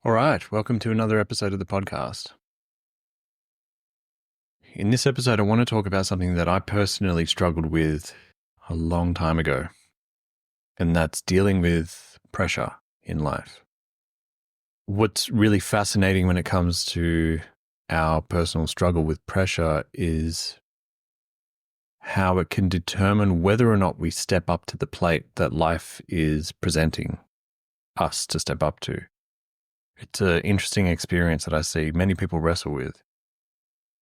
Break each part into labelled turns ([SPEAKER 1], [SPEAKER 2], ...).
[SPEAKER 1] All right, welcome to another episode of the podcast. In this episode, I want to talk about something that I personally struggled with a long time ago, and that's dealing with pressure in life. What's really fascinating when it comes to our personal struggle with pressure is how it can determine whether or not we step up to the plate that life is presenting us to step up to. It's an interesting experience that I see many people wrestle with.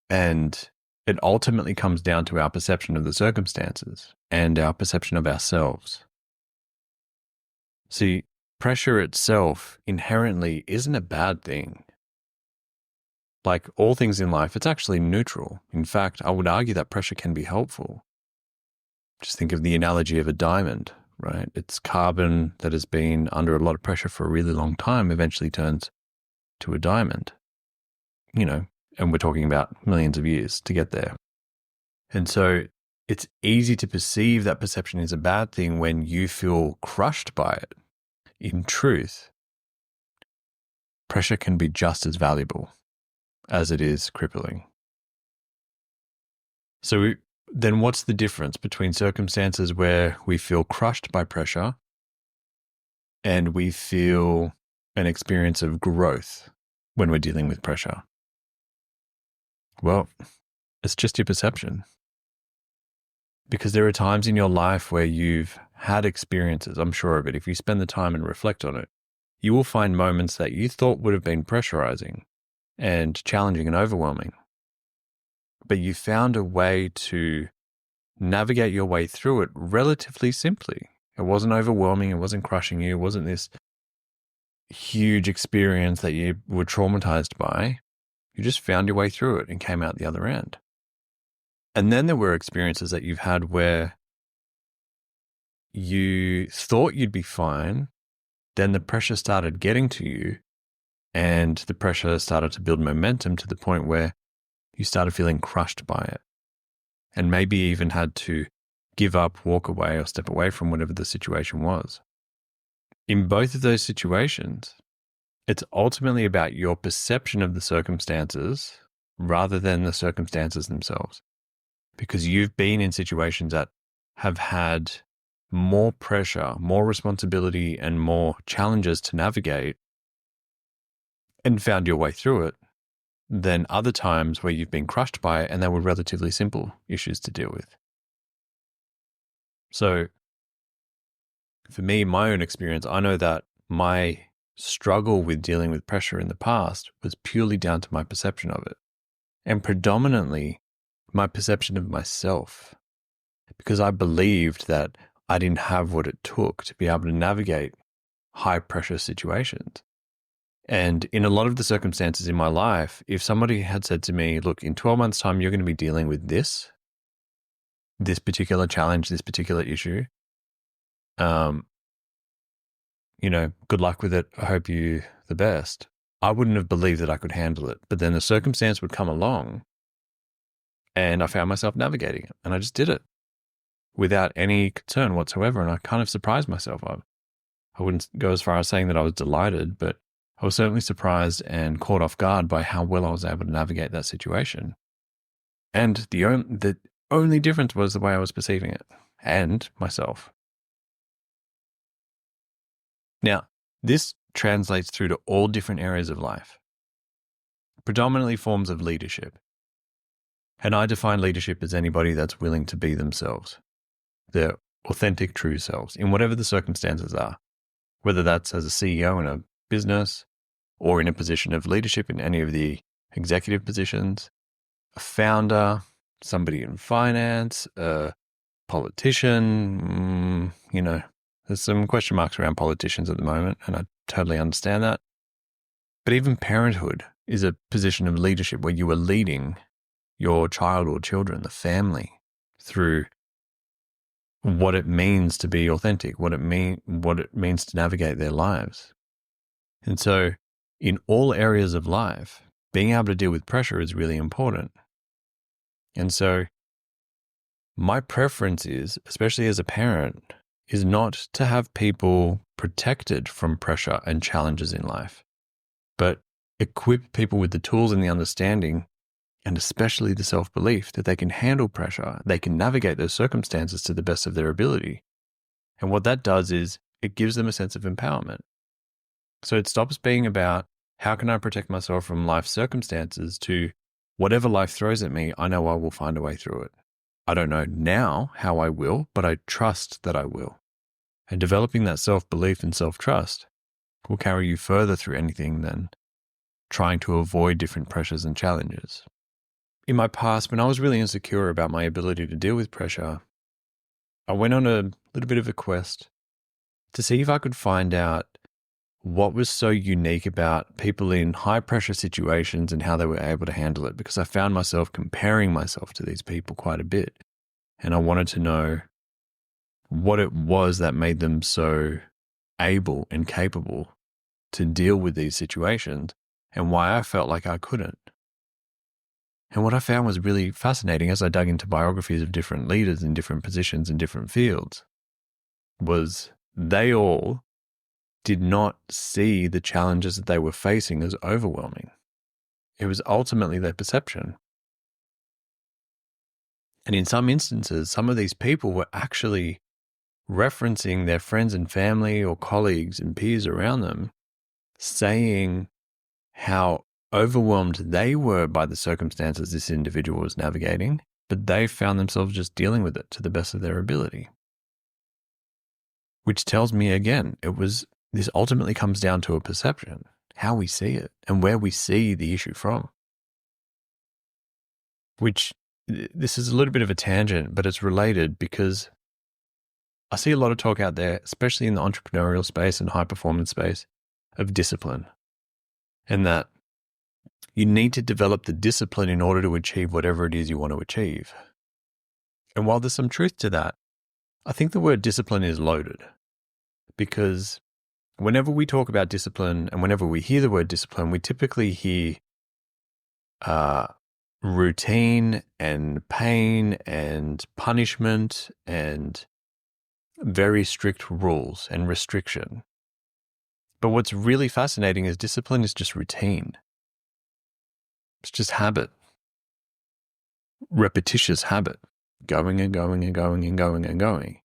[SPEAKER 1] And it ultimately comes down to our perception of the circumstances and our perception of ourselves. See, pressure itself inherently isn't a bad thing. Like all things in life, it's actually neutral. In fact, I would argue that pressure can be helpful. Just think of the analogy of a diamond, right? It's carbon that has been under a lot of pressure for a really long time eventually turns to a diamond. And we're talking about millions of years to get there. And so it's easy to perceive that perception is a bad thing when you feel crushed by it. In truth, pressure can be just as valuable as it is crippling. So then what's the difference between circumstances where we feel crushed by pressure and we feel an experience of growth when we're dealing with pressure? Well, it's just your perception. Because there are times in your life where you've had experiences, I'm sure of it. If you spend the time and reflect on it, you will find moments that you thought would have been pressurizing and challenging and overwhelming. But you found a way to navigate your way through it relatively simply. It wasn't overwhelming. It wasn't crushing you. It wasn't this huge experience that you were traumatized by. You just found your way through it and came out the other end. And then there were experiences that you've had where you thought you'd be fine, then the pressure started getting to you, and the pressure started to build momentum to the point where you started feeling crushed by it, and maybe even had to give up, walk away, or step away from whatever the situation was. In both of those situations, it's ultimately about your perception of the circumstances rather than the circumstances themselves. Because you've been in situations that have had more pressure, more responsibility, and more challenges to navigate and found your way through it than other times where you've been crushed by it and they were relatively simple issues to deal with. So for me, my own experience, I know that my struggle with dealing with pressure in the past was purely down to my perception of it, and predominantly my perception of myself, because I believed that I didn't have what it took to be able to navigate high pressure situations. And in a lot of the circumstances in my life, if somebody had said to me, look, in 12 months' time, you're going to be dealing with this particular challenge, this particular issue, good luck with it. I hope you the best. I wouldn't have believed that I could handle it. But then the circumstance would come along and I found myself navigating it, and I just did it without any concern whatsoever. And I kind of surprised myself. I wouldn't go as far as saying that I was delighted, but I was certainly surprised and caught off guard by how well I was able to navigate that situation. And the only difference was the way I was perceiving it and myself. Now, this translates through to all different areas of life, predominantly forms of leadership. And I define leadership as anybody that's willing to be themselves, their authentic, true selves, in whatever the circumstances are, whether that's as a CEO in a business or in a position of leadership in any of the executive positions, a founder, somebody in finance, a politician. There's some question marks around politicians at the moment, and I totally understand that. But even parenthood is a position of leadership where you are leading your child or children, the family, through what it means to be authentic, what it means to navigate their lives. And so in all areas of life, being able to deal with pressure is really important. And so my preference is, especially as a parent, is not to have people protected from pressure and challenges in life. but equip people with the tools and the understanding, and especially the self-belief that they can handle pressure, they can navigate those circumstances to the best of their ability. And what that does is it gives them a sense of empowerment. So it stops being about how can I protect myself from life circumstances to whatever life throws at me, I know I will find a way through it. I don't know now how I will, but I trust that I will. And developing that self-belief and self-trust will carry you further through anything than trying to avoid different pressures and challenges. In my past, when I was really insecure about my ability to deal with pressure, I went on a little bit of a quest to see if I could find out what was so unique about people in high pressure situations and how they were able to handle it, because I found myself comparing myself to these people quite a bit. And I wanted to know what it was that made them so able and capable to deal with these situations and why I felt like I couldn't. And what I found was really fascinating as I dug into biographies of different leaders in different positions in different fields was they all did not see the challenges that they were facing as overwhelming. It was ultimately their perception. And in some instances, some of these people were actually referencing their friends and family or colleagues and peers around them, saying how overwhelmed they were by the circumstances this individual was navigating, but they found themselves just dealing with it to the best of their ability. Which tells me again, this ultimately comes down to a perception, how we see it and where we see the issue from. Which, this is a little bit of a tangent, but it's related because I see a lot of talk out there, especially in the entrepreneurial space and high performance space, of discipline. And that you need to develop the discipline in order to achieve whatever it is you want to achieve. And while there's some truth to that, I think the word discipline is loaded, because whenever we talk about discipline and whenever we hear the word discipline, we typically hear routine and pain and punishment and very strict rules and restriction. But what's really fascinating is discipline is just routine. It's just habit, repetitious habit, going and going and going and going and going.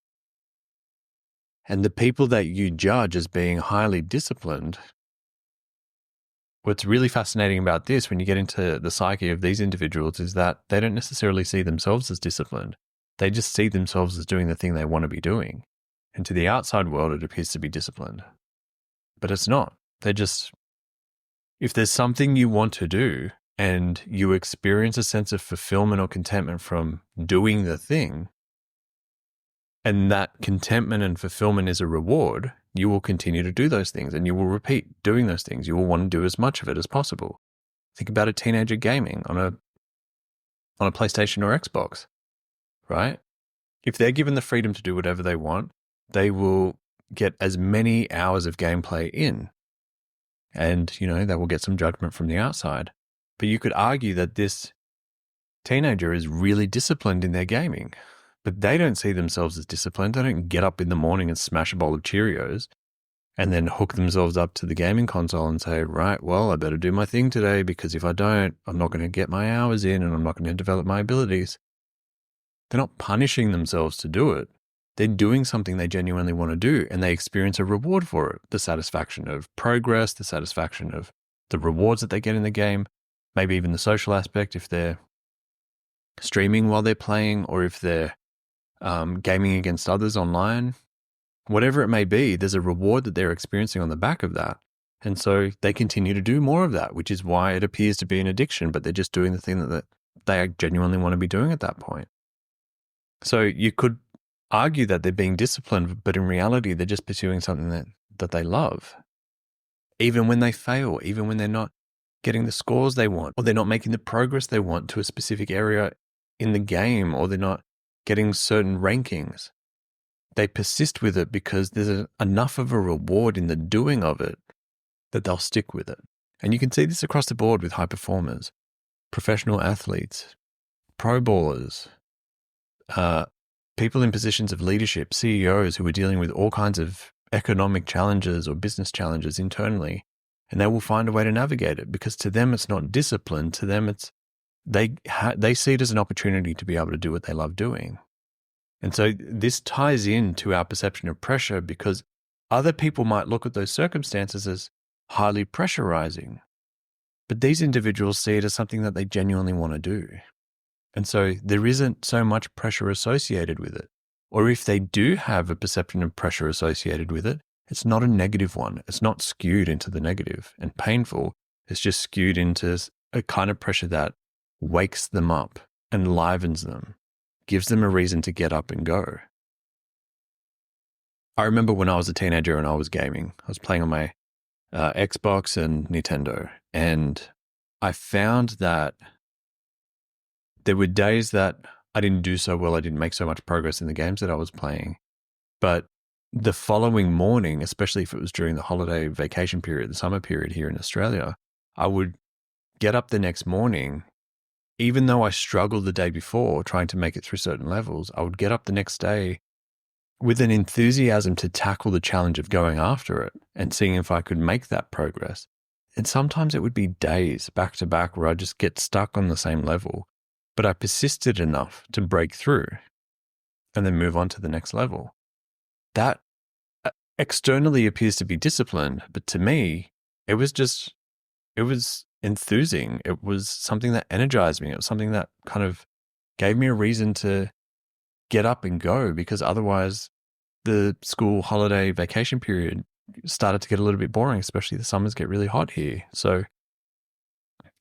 [SPEAKER 1] And the people that you judge as being highly disciplined, what's really fascinating about this when you get into the psyche of these individuals is that they don't necessarily see themselves as disciplined. They just see themselves as doing the thing they want to be doing. And to the outside world, it appears to be disciplined. But it's not. If there's something you want to do and you experience a sense of fulfillment or contentment from doing the thing, and that contentment and fulfillment is a reward, you will continue to do those things and you will repeat doing those things. You will want to do as much of it as possible. Think about a teenager gaming on a PlayStation or Xbox, right? If they're given the freedom to do whatever they want, they will get as many hours of gameplay in. And, they will get some judgment from the outside. But you could argue that this teenager is really disciplined in their gaming, but they don't see themselves as disciplined. They don't get up in the morning and smash a bowl of Cheerios and then hook themselves up to the gaming console and say, right, well, I better do my thing today because if I don't, I'm not going to get my hours in and I'm not going to develop my abilities. They're not punishing themselves to do it. They're doing something they genuinely want to do and they experience a reward for it. The satisfaction of progress, the satisfaction of the rewards that they get in the game, maybe even the social aspect if they're streaming while they're playing or if they're gaming against others online. Whatever it may be, there's a reward that they're experiencing on the back of that. And so they continue to do more of that, which is why it appears to be an addiction, but they're just doing the thing that they genuinely want to be doing at that point. So you could argue that they're being disciplined, but in reality, they're just pursuing something that they love. Even when they fail, even when they're not getting the scores they want, or they're not making the progress they want to a specific area in the game, or they're not getting certain rankings, they persist with it because there's enough of a reward in the doing of it that they'll stick with it. And you can see this across the board with high performers, professional athletes, pro bowlers, people in positions of leadership, CEOs who are dealing with all kinds of economic challenges or business challenges internally, and they will find a way to navigate it, because to them, it's not discipline. To them, it's they see it as an opportunity to be able to do what they love doing. And so this ties into our perception of pressure, because other people might look at those circumstances as highly pressurizing, but these individuals see it as something that they genuinely want to do. And so there isn't so much pressure associated with it. Or if they do have a perception of pressure associated with it, it's not a negative one. It's not skewed into the negative and painful. It's just skewed into a kind of pressure that wakes them up, enlivens them, gives them a reason to get up and go. I remember when I was a teenager and I was gaming, I was playing on my Xbox and Nintendo, and I found that there were days that I didn't do so well. I didn't make so much progress in the games that I was playing. But the following morning, especially if it was during the holiday vacation period, the summer period here in Australia, I would get up the next morning, even though I struggled the day before trying to make it through certain levels, I would get up the next day with an enthusiasm to tackle the challenge of going after it and seeing if I could make that progress. And sometimes it would be days back to back where I just get stuck on the same level, but I persisted enough to break through and then move on to the next level. That externally appears to be discipline, but to me, it was enthusing. It was something that energized me. It was something that kind of gave me a reason to get up and go, because otherwise the school holiday vacation period started to get a little bit boring, especially the summers get really hot here. So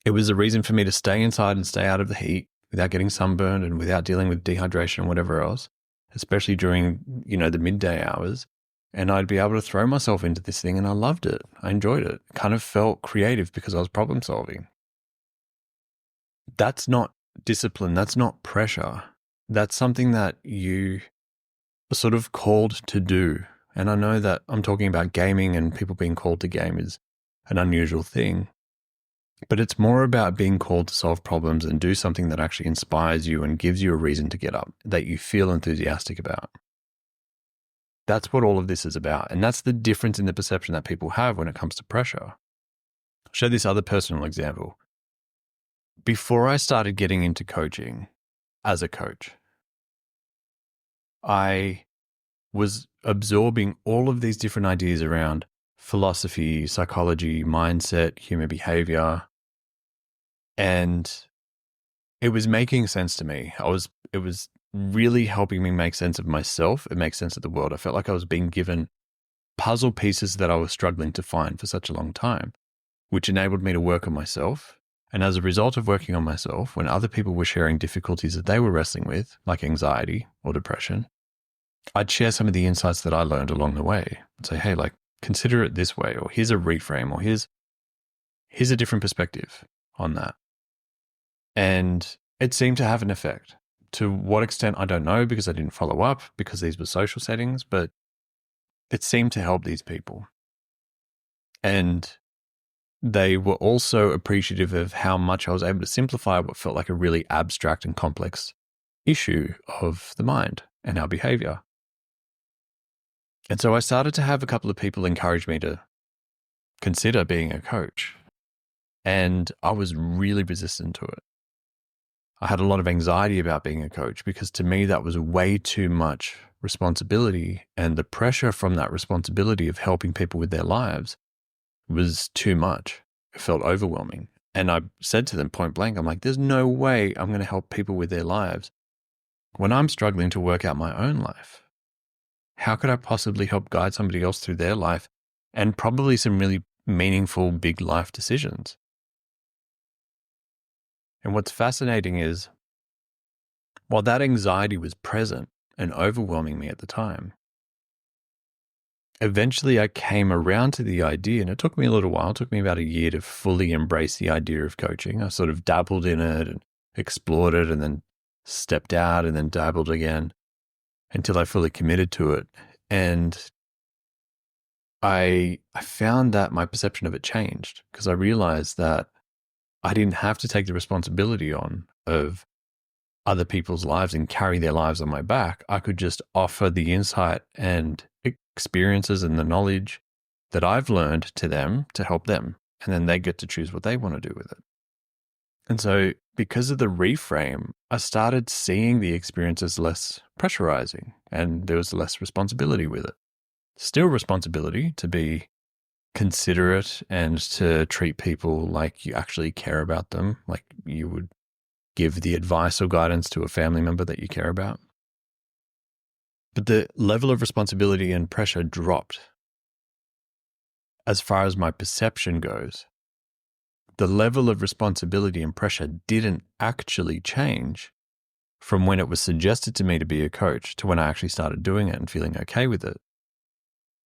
[SPEAKER 1] it was a reason for me to stay inside and stay out of the heat without getting sunburned and without dealing with dehydration and whatever else, especially during, the midday hours. And I'd be able to throw myself into this thing, and I loved it. I enjoyed it. It kind of felt creative because I was problem solving. That's not discipline. That's not pressure. That's something that you are sort of called to do. And I know that I'm talking about gaming, and people being called to game is an unusual thing. But it's more about being called to solve problems and do something that actually inspires you and gives you a reason to get up, that you feel enthusiastic about. That's what all of this is about. And that's the difference in the perception that people have when it comes to pressure. I'll show this other personal example. Before I started getting into coaching as a coach, I was absorbing all of these different ideas around philosophy, psychology, mindset, human behavior, and it was making sense to me. It was really helping me make sense of myself and make sense of the world. I felt like I was being given puzzle pieces that I was struggling to find for such a long time, which enabled me to work on myself. And as a result of working on myself, when other people were sharing difficulties that they were wrestling with, like anxiety or depression, I'd share some of the insights that I learned along the way and say, hey, consider it this way, or here's a reframe, or here's a different perspective on that. And it seemed to have an effect. To what extent, I don't know, because I didn't follow up, because these were social settings, but it seemed to help these people. And they were also appreciative of how much I was able to simplify what felt like a really abstract and complex issue of the mind and our behavior. And so I started to have a couple of people encourage me to consider being a coach. And I was really resistant to it. I had a lot of anxiety about being a coach, because to me that was way too much responsibility, and the pressure from that responsibility of helping people with their lives was too much. It felt overwhelming. And I said to them point blank, I'm like, there's no way I'm going to help people with their lives when I'm struggling to work out my own life. How could I possibly help guide somebody else through their life, and probably some really meaningful big life decisions? And what's fascinating is, while that anxiety was present and overwhelming me at the time, eventually I came around to the idea, and it took me a little while. It took me about a year to fully embrace the idea of coaching. I sort of dabbled in it and explored it, and then stepped out and then dabbled again until I fully committed to it. And I found that my perception of it changed, because I realized that I didn't have to take the responsibility on of other people's lives and carry their lives on my back. I could just offer the insight and experiences and the knowledge that I've learned to them to help them and then they get to choose what they want to do with it. And so because of the reframe, I started seeing the experience as less pressurizing, and there was less responsibility with it. Still responsibility to be considerate and to treat people like you actually care about them, like you would give the advice or guidance to a family member that you care about. But the level of responsibility and pressure dropped. As far as my perception goes, the level of responsibility and pressure didn't actually change from when it was suggested to me to be a coach to when I actually started doing it and feeling okay with it.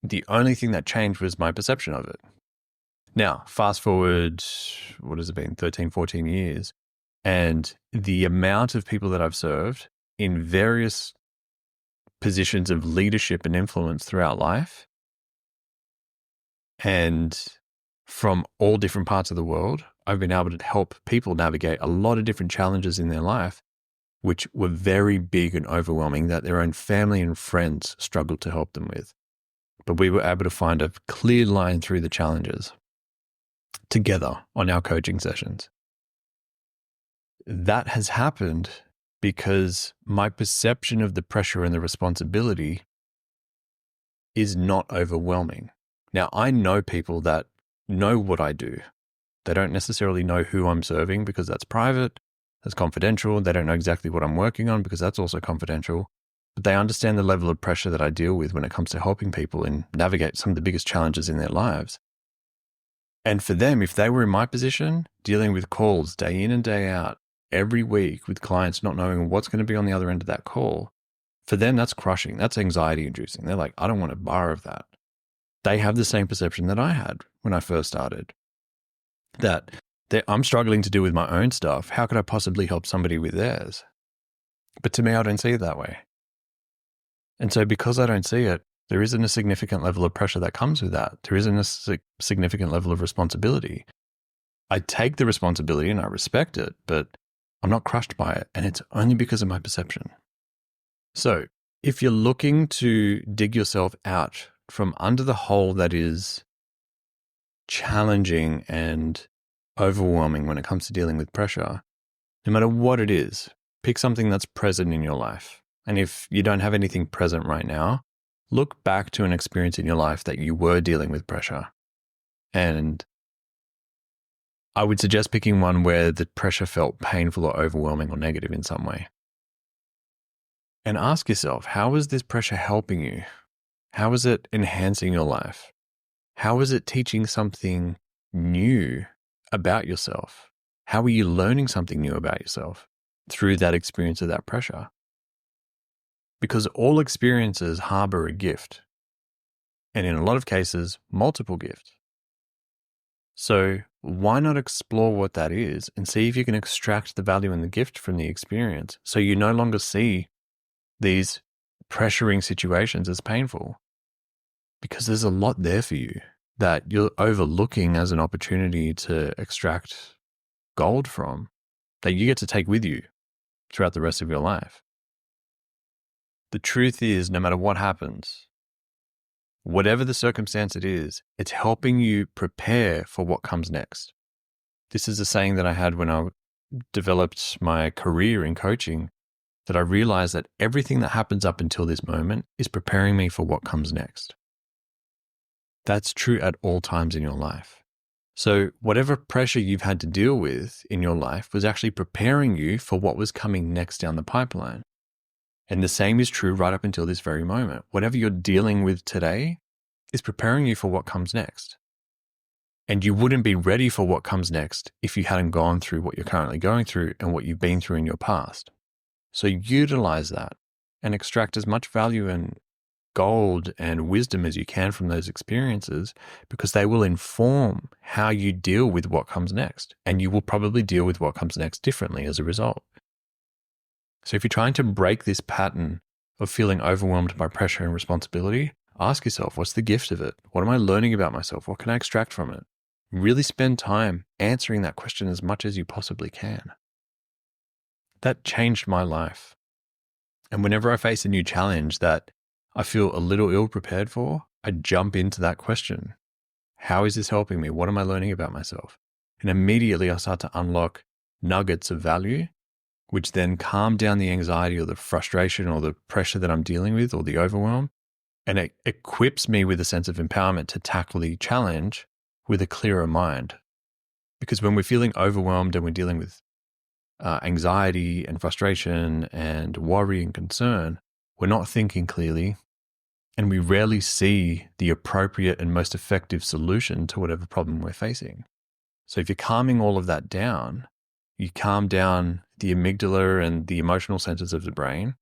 [SPEAKER 1] The only thing that changed was my perception of it. Now, fast forward, what has it been, 13, 14 years, and the amount of people that I've served in various positions of leadership and influence throughout life, and from all different parts of the world, I've been able to help people navigate a lot of different challenges in their life, which were very big and overwhelming that their own family and friends struggled to help them with. But we were able to find a clear line through the challenges together on our coaching sessions. That has happened because my perception of the pressure and the responsibility is not overwhelming. Now, I know people that know what I do. They don't necessarily know who I'm serving because that's private, that's confidential. They don't know exactly what I'm working on because that's also confidential. But they understand the level of pressure that I deal with when it comes to helping people and navigate some of the biggest challenges in their lives. And for them, if they were in my position, dealing with calls day in and day out, every week with clients not knowing what's going to be on the other end of that call, for them, that's crushing. That's anxiety inducing. They're like, I don't want a bar of that. They have the same perception that I had when I first started, that I'm struggling to deal with my own stuff. How could I possibly help somebody with theirs? But to me, I don't see it that way. And so because I don't see it, there isn't a significant level of pressure that comes with that. There isn't a significant level of responsibility. I take the responsibility and I respect it, but I'm not crushed by it. And it's only because of my perception. So if you're looking to dig yourself out from under the hole that is challenging and overwhelming when it comes to dealing with pressure, no matter what it is, pick something that's present in your life. And if you don't have anything present right now, look back to an experience in your life that you were dealing with pressure. And I would suggest picking one where the pressure felt painful or overwhelming or negative in some way. And ask yourself, how is this pressure helping you? How is it enhancing your life? How is it teaching something new about yourself? How are you learning something new about yourself through that experience of that pressure? Because all experiences harbor a gift, and in a lot of cases, multiple gifts. So why not explore what that is and see if you can extract the value and the gift from the experience so you no longer see these pressuring situations as painful? Because there's a lot there for you that you're overlooking as an opportunity to extract gold from, that you get to take with you throughout the rest of your life. The truth is, no matter what happens, whatever the circumstance it is, it's helping you prepare for what comes next. This is a saying that I had when I developed my career in coaching, that I realized that everything that happens up until this moment is preparing me for what comes next. That's true at all times in your life. So whatever pressure you've had to deal with in your life was actually preparing you for what was coming next down the pipeline. And the same is true right up until this very moment. Whatever you're dealing with today is preparing you for what comes next. And you wouldn't be ready for what comes next if you hadn't gone through what you're currently going through and what you've been through in your past. So utilize that and extract as much value and gold and wisdom as you can from those experiences, because they will inform how you deal with what comes next. And you will probably deal with what comes next differently as a result. So if you're trying to break this pattern of feeling overwhelmed by pressure and responsibility, ask yourself, what's the gift of it? What am I learning about myself? What can I extract from it? Really spend time answering that question as much as you possibly can. That changed my life. And whenever I face a new challenge that I feel a little ill prepared for, I jump into that question How is this helping me? What am I learning about myself? And immediately I start to unlock nuggets of value, which then calm down the anxiety or the frustration or the pressure that I'm dealing with or the overwhelm. And it equips me with a sense of empowerment to tackle the challenge with a clearer mind. Because when we're feeling overwhelmed and we're dealing with anxiety and frustration and worry and concern, we're not thinking clearly, and we rarely see the appropriate and most effective solution to whatever problem we're facing. So if you're calming all of that down, you calm down the amygdala and the emotional centers of the brain,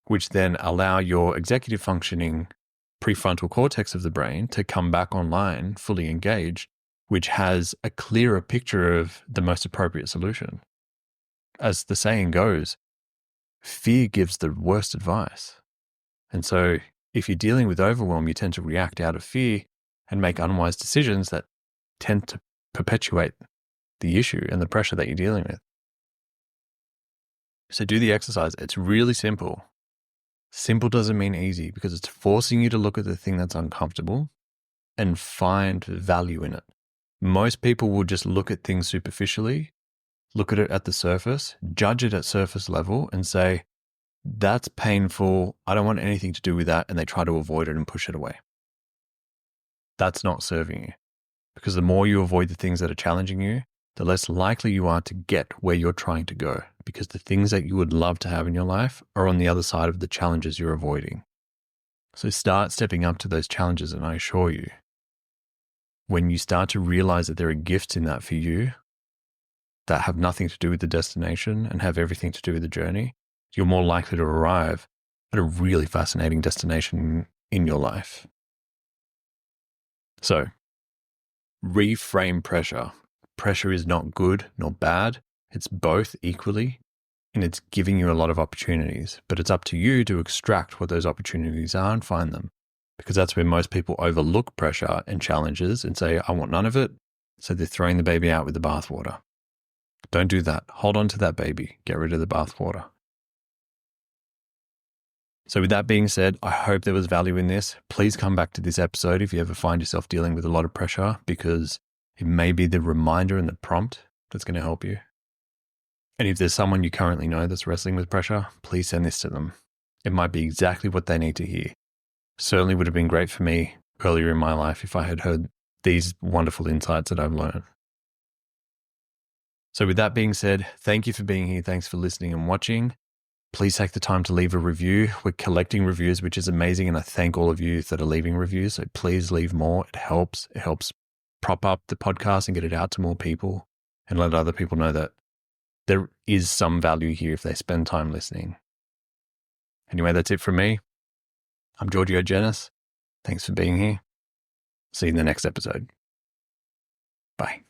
[SPEAKER 1] which then allow your executive functioning prefrontal cortex of the brain to come back online, fully engaged, which has a clearer picture of the most appropriate solution. As the saying goes, fear gives the worst advice. And so if you're dealing with overwhelm, you tend to react out of fear and make unwise decisions that tend to perpetuate the issue and the pressure that you're dealing with. So do the exercise. It's really simple. Simple doesn't mean easy because it's forcing you to look at the thing that's uncomfortable and find value in it. Most people will just look at things superficially, look at it at the surface, judge it at surface level and say, that's painful. I don't want anything to do with that. And they try to avoid it and push it away. That's not serving you, because the more you avoid the things that are challenging you, the less likely you are to get where you're trying to go, because the things that you would love to have in your life are on the other side of the challenges you're avoiding. So start stepping up to those challenges. And I assure you, when you start to realize that there are gifts in that for you that have nothing to do with the destination and have everything to do with the journey, you're more likely to arrive at a really fascinating destination in your life. So reframe pressure. Pressure is not good nor bad. It's both equally, and it's giving you a lot of opportunities, but it's up to you to extract what those opportunities are and find them, because that's where most people overlook pressure and challenges and say, I want none of it. So they're throwing the baby out with the bathwater. Don't do that. Hold on to that baby. Get rid of the bathwater. So with that being said, I hope there was value in this. Please come back to this episode if you ever find yourself dealing with a lot of pressure, because it may be the reminder and the prompt that's going to help you. And if there's someone you currently know that's wrestling with pressure, please send this to them. It might be exactly what they need to hear. Certainly would have been great for me earlier in my life if I had heard these wonderful insights that I've learned. So with that being said, thank you for being here. Thanks for listening and watching. Please take the time to leave a review. We're collecting reviews, which is amazing. And I thank all of you that are leaving reviews. So please leave more. It helps. It helps prop up the podcast and get it out to more people and let other people know that there is some value here if they spend time listening. Anyway, that's it from me. I'm Giorgio. Thanks for being here. See you in the next episode. Bye.